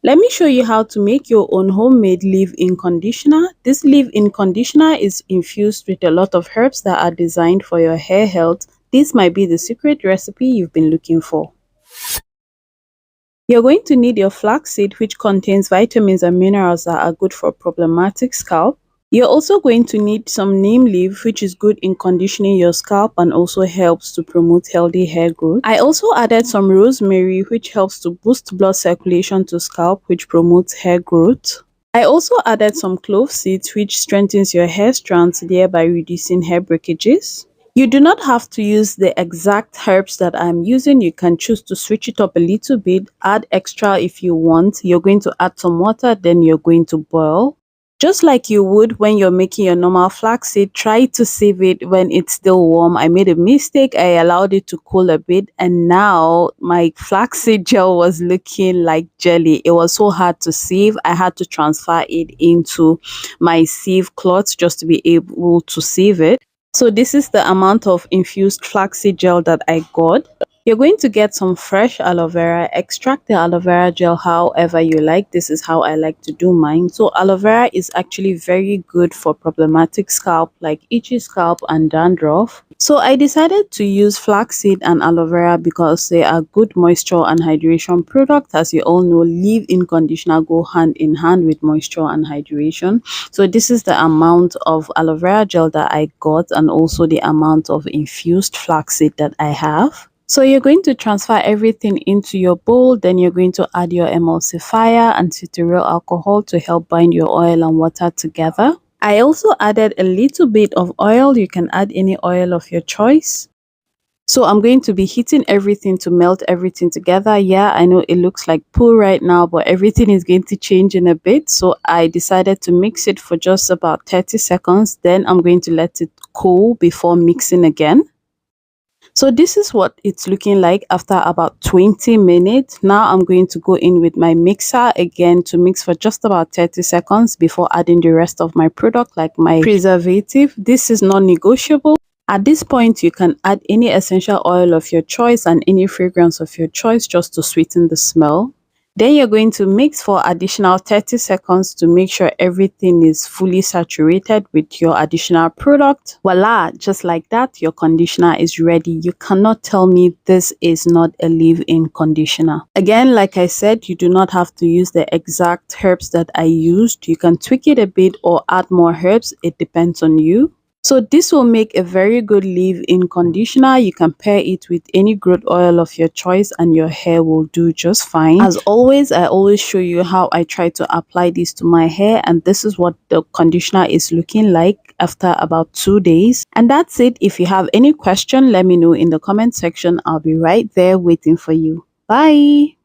Let me show you how to make your own homemade leave-in conditioner. This leave-in conditioner is infused with a lot of herbs that are designed for your hair health. This might be the secret recipe you've been looking for. You're going to need your flaxseed, which contains vitamins and minerals that are good for problematic scalp. You're also going to need some neem leaf, which is good in conditioning your scalp and also helps to promote healthy hair growth. I also added some rosemary, which helps to boost blood circulation to scalp, which promotes hair growth. I also added some clove seeds, which strengthens your hair strands, thereby reducing hair breakages. You do not have to use the exact herbs that I'm using. You can choose to switch it up a little bit, add extra if you want. You're going to add some water, then you're going to boil. Just like you would when you're making your normal flaxseed, try to save it when it's still warm. I made a mistake. I allowed it to cool a bit, and now my flaxseed gel was looking like jelly. It was so hard to sieve. I had to transfer it into my sieve cloth just to be able to sieve it. So this is the amount of infused flaxseed gel that I got. You're going to get some fresh aloe vera, extract the aloe vera gel however you like. This is how I like to do mine. So aloe vera is actually very good for problematic scalp like itchy scalp and dandruff. So I decided to use flaxseed and aloe vera because they are good moisture and hydration products. As you all know, leave-in conditioner go hand in hand with moisture and hydration. So this is the amount of aloe vera gel that I got and also the amount of infused flaxseed that I have. So you're going to transfer everything into your bowl, then you're going to add your emulsifier and cetearyl alcohol to help bind your oil and water together. I also added a little bit of oil. You can add any oil of your choice. So I'm going to be heating everything to melt everything together. Yeah, I know it looks like poo right now, but everything is going to change in a bit. So I decided to mix it for just about 30 seconds. Then I'm going to let it cool before mixing again. So this is what it's looking like after about 20 minutes. Now I'm going to go in with my mixer again to mix for just about 30 seconds before adding the rest of my product like my preservative. This is non-negotiable. At this point, you can add any essential oil of your choice and any fragrance of your choice just to sweeten the smell. Then you're going to mix for additional 30 seconds to make sure everything is fully saturated with your additional product. Voila, just like that, your conditioner is ready. You cannot tell me this is not a leave-in conditioner. Again, like I said, you do not have to use the exact herbs that I used. You can tweak it a bit or add more herbs. It depends on you. So this will make a very good leave-in conditioner. You can pair it with any growth oil of your choice and your hair will do just fine. As always, I always show you how I try to apply this to my hair, and this is what the conditioner is looking like after about 2 days. And that's it. If you have any question, let me know in the comment section. I'll be right there waiting for you. Bye.